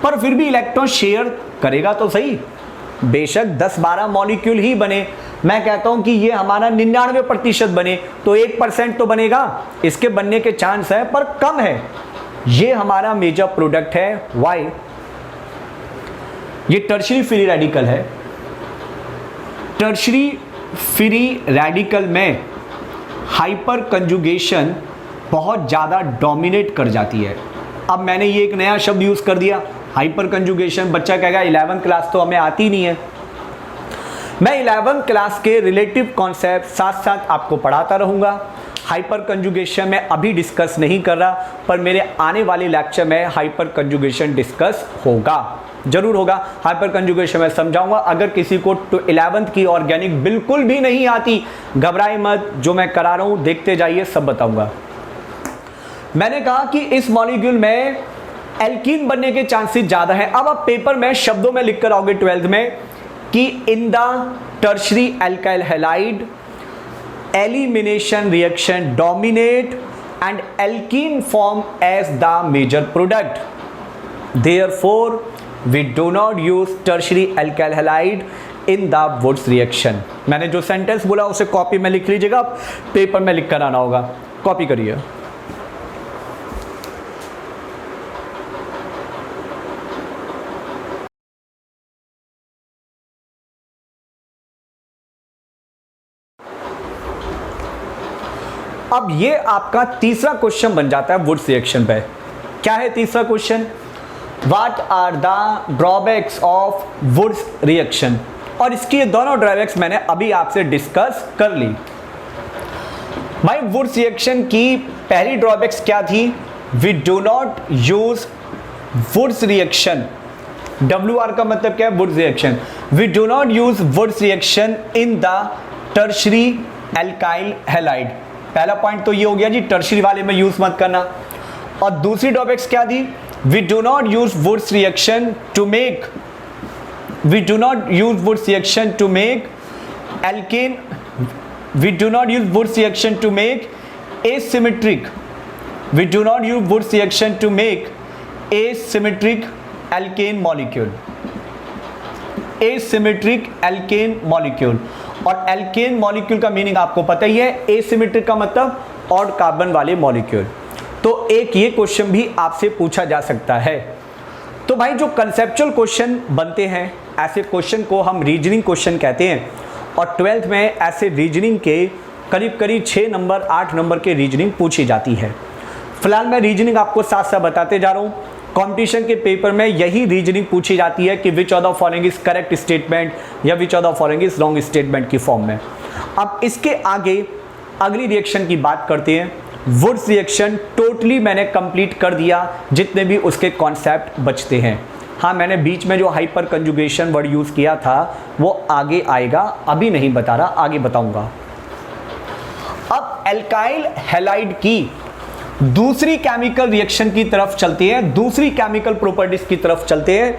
पर फिर भी इलेक्ट्रॉन शेयर करेगा तो सही। बेशक 10-12 मॉलिक्यूल ही बने, मैं कहता हूं कि ये हमारा 99% बने तो 1% तो बनेगा, इसके बनने के चांस है पर कम है। ये हमारा मेजर प्रोडक्ट है। वाई? ये टर्शरी फ्री रेडिकल है। टर्शरी फ्री रेडिकल में हाइपर कंजुगेशन बहुत ज़्यादा डोमिनेट कर जाती है। अब मैंने ये एक नया शब्द यूज़ कर दिया, हाइपर कंजुगेशन। बच्चा कहेगा 11वीं क्लास तो हमें आती नहीं है। मैं 11वीं क्लास के रिलेटिव कॉन्सेप्ट साथ साथ आपको पढ़ाता रहूँगा। हाइपर कंजुगेशन में अभी डिस्कस नहीं कर रहा, पर मेरे आने वाले लेक्चर में हाइपर कंजुगेशन डिस्कस होगा, जरूर होगा। हाइपर कंजुगेशन में समझाऊंगा। अगर किसी को 11वीं की ऑर्गेनिक बिल्कुल भी नहीं आती, घबराए मत, जो मैं करा रहा हूँ देखते जाइए, सब बताऊंगा। मैंने कहा कि इस मॉलिक्यूल में एल्कीन बनने के चांसेस ज़्यादा हैं। अब आप पेपर में शब्दों में लिख कर आओगे 12th में कि इन the tertiary alkyl halide elimination reaction dominate and alkene form as the major product. Therefore, we do not use tertiary alkyl halide in the Woods reaction. मैंने जो सेंटेंस बोला उसे कॉपी में लिख लीजिएगा, पेपर में लिख कर आना होगा, कॉपी करिए। अब ये आपका तीसरा क्वेश्चन बन जाता है वुड्स रिएक्शन पे। क्या है तीसरा question? What are the drawbacks of Wurtz reaction. और इसकी दोनों ड्रॉबैक्स मैंने अभी आपसे डिस्कस कर ली। भाई वुड्स रिएक्शन की पहली ड्रॉबैक्स क्या थी? We do not use Wurtz reaction. WR का मतलब क्या है? Wurtz reaction. We do not use Wurtz reaction in the tertiary alkyl halide. पहला पॉइंट तो ये हो गया जी, टर्शरी वाले में यूज मत करना। और दूसरी ड्रॉबैक्स क्या थी? We do not use Wurtz reaction to make alkane. We do not use Wurtz reaction to make asymmetric. We do not use Wurtz reaction to make asymmetric alkane molecule. Asymmetric alkane molecule. और alkane molecule का meaning आपको पता ही है, asymmetric का मतलब odd carbon वाले molecule. तो एक ये क्वेश्चन भी आपसे पूछा जा सकता है। तो भाई जो कंसेप्चुअल क्वेश्चन बनते हैं, ऐसे क्वेश्चन को हम रीजनिंग क्वेश्चन कहते हैं। और 12th में ऐसे रीजनिंग के करीब 6 नंबर 8 नंबर के रीजनिंग पूछी जाती है। फिलहाल मैं रीजनिंग आपको साथ साथ बताते जा रहा हूँ। कंपटीशन के पेपर में यही रीजनिंग पूछी जाती है कि which of the following is correct statement या which of the following is wrong statement की फॉर्म में। अब इसके आगे अगली रिएक्शन की बात करते हैं। वुड्स रिएक्शन टोटली मैंने कंप्लीट कर दिया, जितने भी उसके कॉन्सेप्ट बचते हैं। हाँ, मैंने बीच में जो हाइपर कंजुगेशन वर्ड यूज़ किया था वो आगे आएगा, अभी नहीं बता रहा, आगे बताऊंगा। अब एल्काइल हैलाइड की दूसरी केमिकल रिएक्शन की तरफ चलते हैं, दूसरी केमिकल प्रॉपर्टीज की तरफ चलते हैं।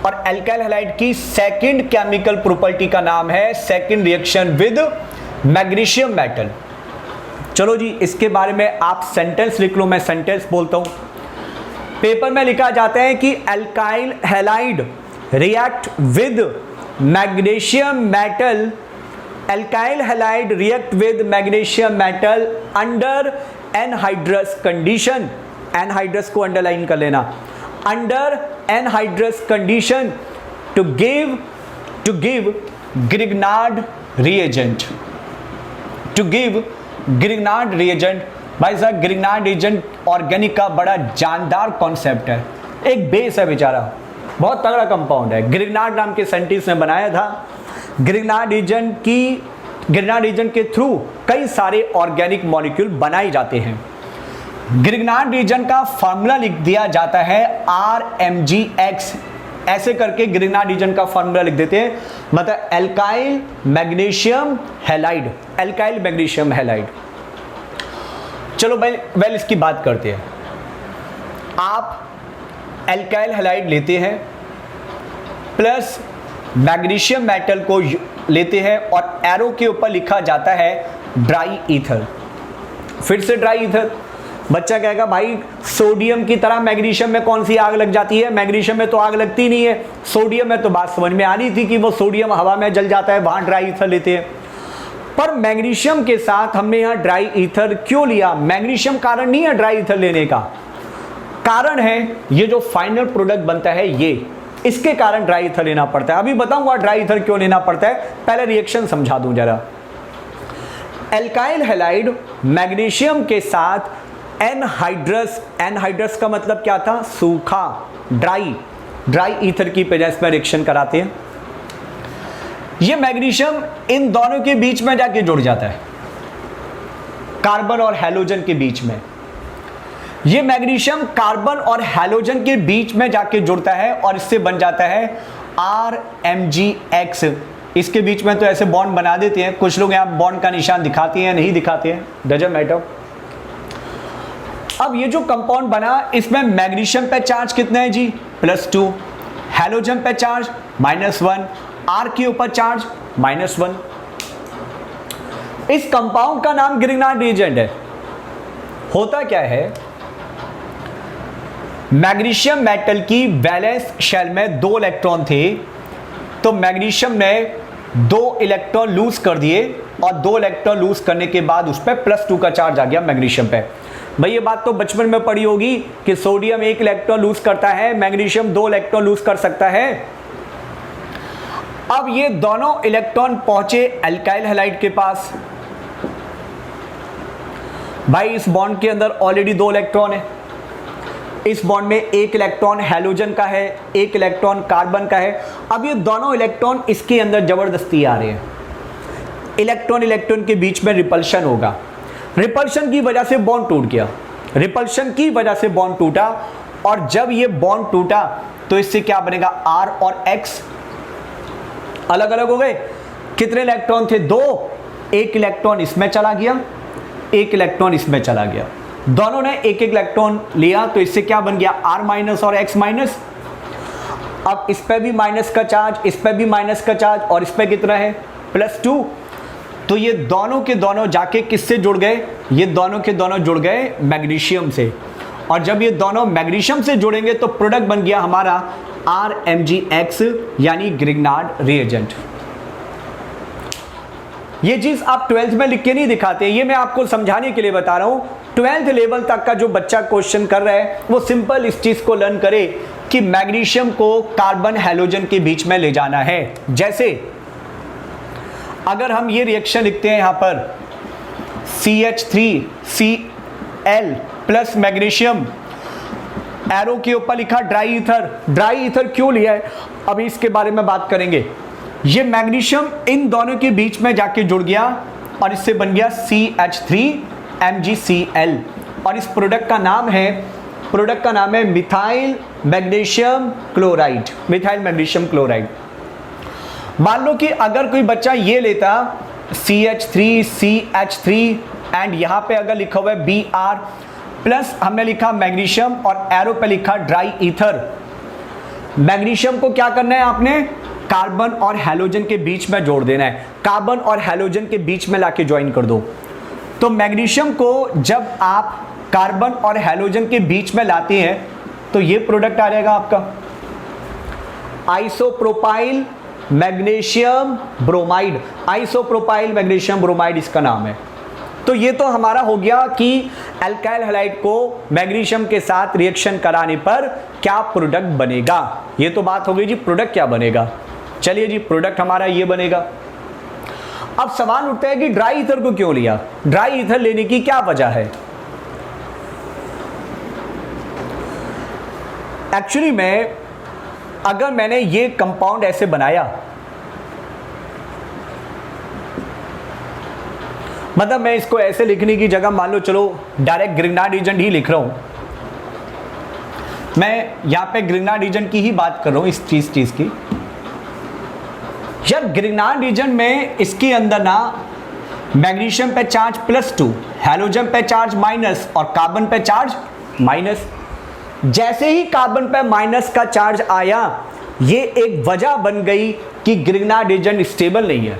और एल्काइल हैलाइड की सेकंड केमिकल प्रॉपर्टी का नाम है second reaction with magnesium metal. चलो जी, इसके बारे में आप सेंटेंस लिख लो, मैं सेंटेंस बोलता हूं। पेपर में लिखा जाता है कि alkyl halide react with magnesium metal. Alkyl halide react with magnesium metal under anhydrous condition. Anhydrous को अंडरलाइन कर लेना। Under anhydrous condition to give Grignard reagent. To give Grignard reagent. भाई साहब, ग्रिग्नार्ड एजेंट ऑर्गेनिक का बड़ा जानदार concept है, एक बेस है बेचारा, बहुत तगड़ा कंपाउंड है। ग्रिग्नार्ड नाम के साइंटिस्ट ने बनाया था। ग्रिग्नार्ड एजेंट के थ्रू कई सारे ऑर्गेनिक मॉलिक्यूल बनाए जाते हैं। ग्रिग्नार्ड एजेंट का फार्मूला लिख दिया जाता है RMgX। ऐसे करके ग्रिग्नार्ड एजेंट का फार्मूला लिख देते हैं, मतलब alkyl magnesium halide. Alkyl magnesium halide. चलो वेल इसकी बात करते हैं। आप एल्काइल हैलाइड लेते हैं प्लस मैग्नीशियम मेटल को लेते हैं और एरो के ऊपर लिखा जाता है ड्राई ईथर। फिर से ड्राई ईथर। बच्चा कहेगा भाई सोडियम की तरह मैग्नीशियम में कौन सी आग लग जाती है? मैग्नीशियम में तो आग लगती नहीं है। सोडियम में तो बात समझ में आ रही थी कि वो सोडियम हवा में जल जाता है, वहां ड्राई ईथर लेते हैं। पर मैग्नीशियम के साथ हमने यहां ड्राई ईथर क्यों लिया? मैग्नीशियम कारण नहीं है ड्राई ईथर लेने का, कारण है ये जो फाइनल प्रोडक्ट बनता है ये, इसके कारण ड्राई ईथर लेना पड़ता है। अभी बताऊंगा ड्राई ईथर क्यों लेना पड़ता है, पहले रिएक्शन समझा दूं जरा। एल्काइल हैलाइड मैग्नीशियम के साथ एनहाइड्रस का मतलब क्या था? सूखा, ड्राई ईथर की प्रेजेंस में रिएक्शन कराते हैं। ये मैग्नीशियम इन दोनों के बीच में जाके जुड़ जाता है, कार्बन और हैलोजन के बीच में। ये मैग्नीशियम कार्बन और हैलोजन के बीच में जाके जुड़ता है और इससे बन जाता है RMgX। इसके बीच में तो ऐसे बॉन्ड बना देते हैं, कुछ लोग यहां बॉन्ड का निशान दिखाते हैं, नहीं दिखाते हैं, डजंट मैटर। अब ये जो कंपाउंड बना, इसमें मैग्नीशियम पे चार्ज कितना है जी? +2। हैलोजन पे चार्ज -1। R के ऊपर चार्ज -1। इस कंपाउंड का नाम ग्रिग्नार्ड रिएजेंट है। होता क्या है, मैग्नीशियम मेटल की वैलेंस शेल में 2 इलेक्ट्रॉन थे, तो मैग्नीशियम ने 2 इलेक्ट्रॉन लूज कर दिए और 2 इलेक्ट्रॉन लूज करने के बाद उस पर +2 का चार्ज आ गया मैग्नीशियम पे। भाई ये बात तो बचपन में पढ़ी होगी कि सोडियम 1 इलेक्ट्रॉन लूज करता है, मैग्नीशियम 2 इलेक्ट्रॉन लूज कर सकता है। अब ये दोनों इलेक्ट्रॉन पहुंचे एल्काइल हैलाइड के पास भाई इस बॉन्ड के अंदर ऑलरेडी 2 इलेक्ट्रॉन है, इस बॉन्ड में 1 इलेक्ट्रॉन हैलोजन का है, 1 इलेक्ट्रॉन कार्बन का है। अब ये दोनों इलेक्ट्रॉन इसके अंदर जबरदस्ती आ रहे हैं, इलेक्ट्रॉन इलेक्ट्रॉन के बीच में रिपल्शन होगा, रिपल्शन की वजह से बॉन्ड टूट गया, रिपल्शन की वजह से बॉन्ड टूटा, और जब ये बॉन्ड टूटा तो इससे क्या बनेगा, R और X अलग अलग हो गए। कितने इलेक्ट्रॉन थे, 2, 1 इलेक्ट्रॉन इसमें चला गया, 1 इलेक्ट्रॉन इसमें चला गया, दोनों ने 1-1 इलेक्ट्रॉन लिया, तो इससे क्या बन गया, R माइनस और X माइनस। अब इस पे भी माइनस का चार्ज, इस पे भी माइनस का चार्ज, और इस पे कितना है, +2। तो ये दोनों के दोनों जाके किससे जुड़ गए, ये दोनों के दोनों जुड़ गए मैग्नीशियम से, और जब ये दोनों मैग्नीशियम से जुड़ेंगे तो प्रोडक्ट बन गया हमारा RMgX, यानी ग्रिग्नार्ड रिएजेंट। ये चीज आप 12th में लिख के नहीं दिखाते, ये मैं आपको समझाने के लिए बता रहा हूं। 12th लेवल तक का जो बच्चा क्वेश्चन कर रहा है वो सिंपल इस चीज को लर्न करे कि मैग्नीशियम को कार्बन हैलोजन के बीच में ले जाना है। जैसे अगर हम ये रिएक्शन लिखते हैं यहां पर CH3Cl प्लस मैग्नीशियम, एरो के ऊपर लिखा ड्राई ईथर। ड्राई ईथर क्यों लिया है अभी इसके बारे में बात करेंगे। ये मैग्नीशियम इन दोनों के बीच में जाके जुड़ गया और इससे बन गया CH3MgCl, और इस प्रोडक्ट का नाम है methyl magnesium chloride, methyl magnesium chloride. मान लो कि अगर कोई बच्चा ये लेता CH3 एंड यहां पे अगर लिखा हुआ है Br प्लस हमने लिखा मैग्नीशियम और एरो पे लिखा ड्राई ईथर। मैग्नीशियम को क्या करना है, आपने कार्बन और हैलोजन के बीच में जोड़ देना है, कार्बन और हैलोजन के बीच में लाके ज्वाइन कर दो। तो मैग्नीशियम को जब आप कार्बन और हैलोजन के बीच में लाते हैं तो ये प्रोडक्ट आ जाएगा आपका isopropyl magnesium bromide. Isopropyl magnesium bromide इसका नाम है। तो ये तो हमारा हो गया कि एल्काइल हैलाइड को मैग्नीशियम के साथ रिएक्शन कराने पर क्या प्रोडक्ट बनेगा। ये तो बात हो गई जी, प्रोडक्ट क्या बनेगा। चलिए जी, प्रोडक्ट हमारा ये बनेगा। अब सवाल उठता है कि ड्राई ईथर को क्यों लिया, ड्राई ईथर लेने की क्या वजह है। एक्चुअली में अगर मैंने ये कंपाउंड ऐसे बनाया, मतलब मैं इसको ऐसे लिखने की जगह मान लो चलो डायरेक्ट ग्रिग्नार्ड एजेंट ही लिख रहा हूं, मैं यहां पे ग्रिग्नार्ड एजेंट की ही बात कर रहा हूं, इस चीज की। यार ग्रिग्नार्ड एजेंट में इसके अंदर ना मैग्नीशियम पे चार्ज +2, हैलोजन पे चार्ज माइनस और कार्बन पे चार्ज माइनस। जैसे ही कार्बन पे माइनस का चार्ज आया, ये एक वजह बन गई कि ग्रिग्नार्ड एजेंट स्टेबल नहीं है।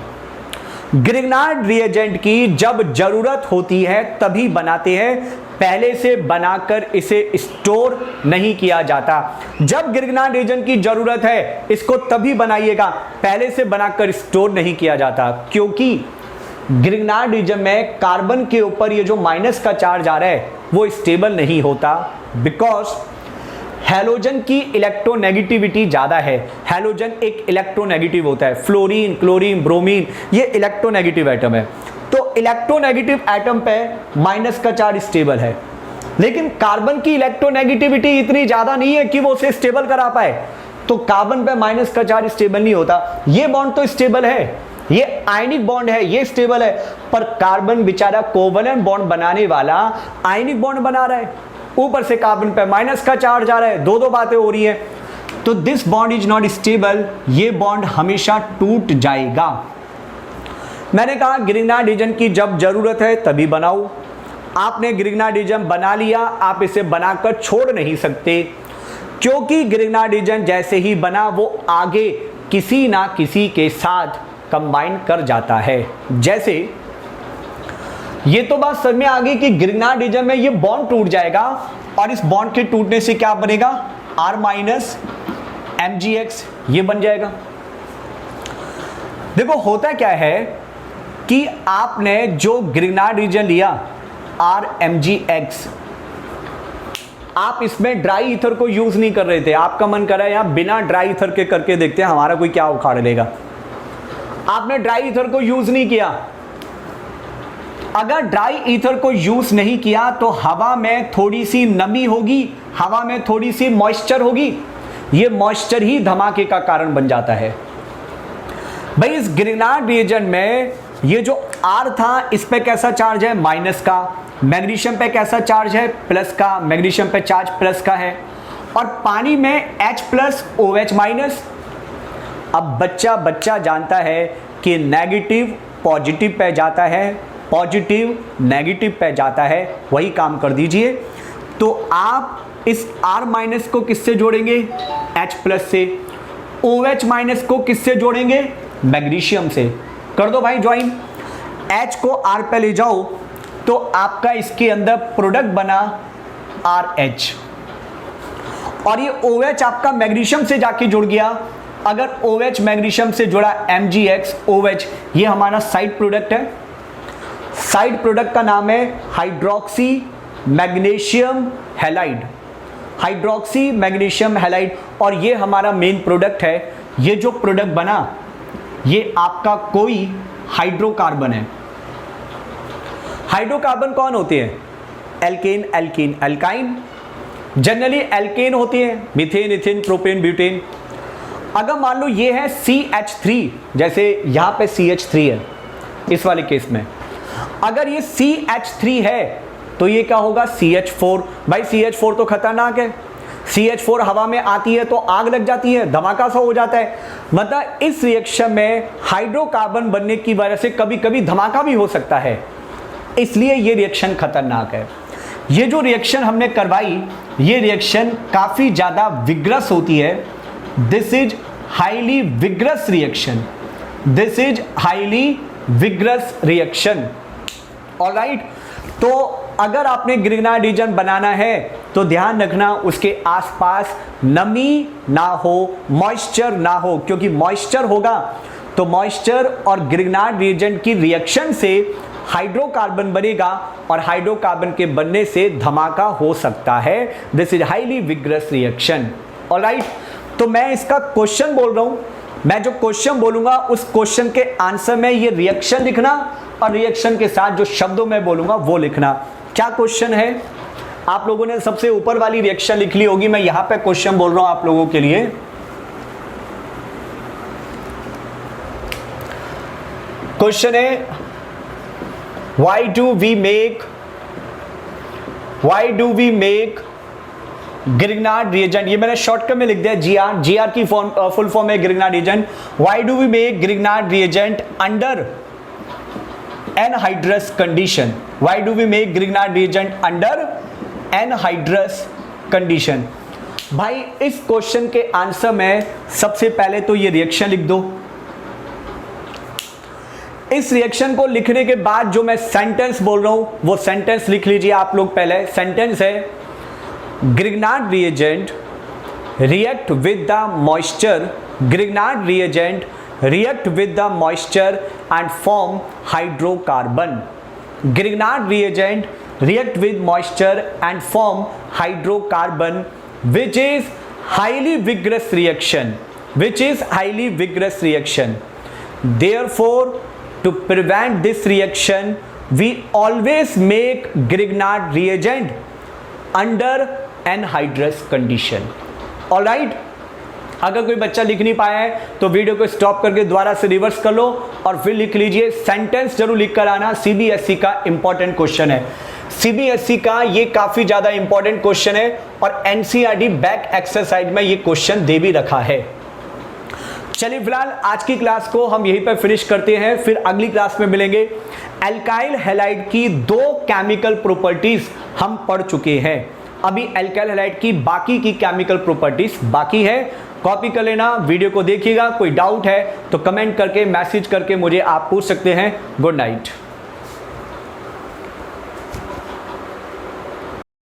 ग्रिग्नार्ड रिएजेंट की जब जरूरत होती है तभी बनाते हैं, पहले से बनाकर इसे स्टोर नहीं किया जाता। जब ग्रिग्नार्ड एजेंट की जरूरत है इसको तभी बनाइएगा, पहले से बनाकर स्टोर नहीं किया जाता। क्योंकि ग्रिग्नार्ड एजेंट में कार्बन के ऊपर ये जो माइनस का चार्ज आ रहा है वो स्टेबल नहीं होता, बिकॉज हैलोजन की इलेक्ट्रोनेगेटिविटी ज्यादा है। हैलोजन एक इलेक्ट्रोनेगेटिव होता है, फ्लोरीन, क्लोरीन, ब्रोमीन ये इलेक्ट्रोनेगेटिव एटम है। तो इलेक्ट्रोनेगेटिव एटम पे माइनस का चार्ज स्टेबल है, लेकिन कार्बन की इलेक्ट्रोनेगेटिविटी इतनी ज्यादा नहीं है कि वो उसे स्टेबल करा पाए। तो कार्बन पे माइनस का चार्ज स्टेबल नहीं होता। ये बॉन्ड तो स्टेबल है, ये आयनिक बॉन्ड है, ये स्टेबल है, पर कार्बन बेचारा कोवलेंट बॉन्ड बनाने वाला आयनिक बॉन्ड बना रहा है, ऊपर से कार्बन पे माइनस का चार्ज आ रहा है, दो बातें हो रही हैं। तो this bond is not stable, ये बॉन्ड हमेशा टूट जाएगा। मैंने कहा ग्रिग्नार्ड एजेंट की जब जरूरत है तभी बनाओ। आपने ग्रिग्नार्ड एजेंट बना लिया, आप इसे बनाकर छोड़ नहीं सकते, क्योंकि ग्रिग्नार्ड एजेंट जैसे ही बना वो आगे किसी ना किसी के साथ कंबाइन कर जाता है। जैसे ये तो बात समझ में आ गई कि ग्रिग्नार्ड एजेंट में ये बॉन्ड टूट जाएगा और इस बॉन्ड के टूटने से क्या बनेगा, R-MgX ये बन जाएगा। देखो होता क्या है कि आपने जो ग्रिग्नार्ड एजेंट लिया RMgX, आप इसमें ड्राई ईथर को यूज नहीं कर रहे थे, आपका मन कर रहा है यहां बिना ड्राई ईथर के करके देखते हैं हमारा कोई क्या उखाड़ लेगा। आपने ड्राई ईथर को यूज नहीं किया, अगर ड्राई ईथर को यूज नहीं किया तो हवा में थोड़ी सी नमी होगी, हवा में थोड़ी सी मॉइस्चर होगी, ये मॉइस्चर ही धमाके का कारण बन जाता है। भाई इस ग्रिग्नार्ड रिएजेंट में ये जो R था इस पे कैसा चार्ज है, माइनस का, मैग्नीशियम पे कैसा चार्ज है, प्लस का, मैग्नीशियम पे चार्ज प्लस का है, और पानी में H प्लस OH माइनस। अब बच्चा जानता है कि नेगेटिव पॉजिटिव पे जाता है, पॉजिटिव नेगेटिव पे जाता है, वही काम कर दीजिए। तो आप इस R माइनस को किससे जोड़ेंगे, H प्लस से, OH माइनस को किससे जोड़ेंगे, मैग्नीशियम से। कर दो भाई ज्वाइन, H को R पे ले जाओ तो आपका इसके अंदर प्रोडक्ट बना RH, और ये OH आपका मैग्नीशियम से जाके जुड़ गया। अगर OH मैग्नीशियम से जुड़ा MgX ये हमारा साइड प्रोडक्ट है। साइड प्रोडक्ट का नाम है hydroxy magnesium halide, hydroxy magnesium halide, और ये हमारा मेन प्रोडक्ट है। ये जो प्रोडक्ट बना ये आपका कोई हाइड्रोकार्बन है। हाइड्रोकार्बन कौन होते हैं, alkane, alkene, alkyne. Generally alkane होती है, मीथेन, इथेन, प्रोपेन, ब्यूटेन। अगर मान लो ये है CH3, जैसे यहां पे CH3 है इस वाले केस में, अगर ये CH3 है तो ये क्या होगा, CH4। भाई CH4 तो खतरनाक है, CH4 हवा में आती है तो आग लग जाती है, धमाका सा हो जाता है। मतलब इस रिएक्शन में हाइड्रोकार्बन बनने की वजह से कभी कभी धमाका भी हो सकता है, इसलिए ये रिएक्शन खतरनाक है। ये जो रिएक्शन हमने करवाई ये रिएक्शन काफी ज्यादा विग्रस होती है। This is highly vigorous reaction, this is highly vigorous reaction. Alright, तो अगर आपने ग्रिग्नार्ड रीजन बनाना है तो ध्यान रखना उसके आसपास नमी ना हो, मॉइस्चर ना हो, क्योंकि मॉइस्चर होगा तो मॉइस्चर और ग्रिग्नार्ड रिएजेंट की रिएक्शन से हाइड्रोकार्बन बनेगा और हाइड्रोकार्बन के बनने से धमाका हो सकता है। This is highly vigorous reaction. Alright, तो मैं इसका क्वेश्चन बोल रहा हूं, मैं जो क्वेश्चन बोलूंगा उस क्वेश्चन के आंसर में ये रिएक्शन लिखना और रिएक्शन के साथ जो शब्दों में बोलूंगा वो लिखना। क्या क्वेश्चन है, आप लोगों ने सबसे ऊपर वाली रिएक्शन लिख ली होगी, मैं यहां पे क्वेश्चन बोल रहा हूं आप लोगों के लिए। क्वेश्चन है why do we make Grignard reagent, ये मैंने शॉर्टकट में लिख दिया GR की फुल फॉर्म है Grignard reagent. why do we make Grignard reagent under anhydrous condition, why do we make Grignard reagent under anhydrous condition. भाई इस क्वेश्चन के आंसर में सबसे पहले तो ये रिएक्शन लिख दो। इस रिएक्शन को लिखने के बाद जो मैं सेंटेंस बोल रहा हूं वो सेंटेंस लिख लीजिए आप लोग। पहले सेंटेंस है Grignard reagent react with the moisture, Grignard reagent react with the moisture and form hydrocarbon, Grignard reagent react with moisture and form hydrocarbon, which is highly vigorous reaction, which is highly vigorous reaction. Therefore, to prevent this reaction, we always make Grignard reagent under anhydrous condition. All right? अगर कोई बच्चा लिख नहीं पाया है तो video को stop करके दोबारा से रिवर्स कर लो और फिर लिख लीजिए। सेंटेंस जरूर लिख कर आना, सीबीएसई का इंपॉर्टेंट क्वेश्चन है। सीबीएसई का ये काफी ज्यादा इंपॉर्टेंट क्वेश्चन है और एनसीईआरटी बैक एक्सरसाइज में ये क्वेश्चन दे भी रखा है। चलिए फिलहाल आज की क्लास को हम यहीं पर फिनिश करते हैं, फिर अगली क्लास में मिलेंगे। एल्काइल हैलाइड की 2 केमिकल प्रॉपर्टीज हम पढ़ चुके हैं, अभी एल्काइल हैलाइड की बाकी की केमिकल प्रॉपर्टीज बाकी है। कॉपी कर लेना, वीडियो को देखिएगा। कोई डाउट है तो कमेंट करके मैसेज करके मुझे आप पूछ सकते हैं। Good night.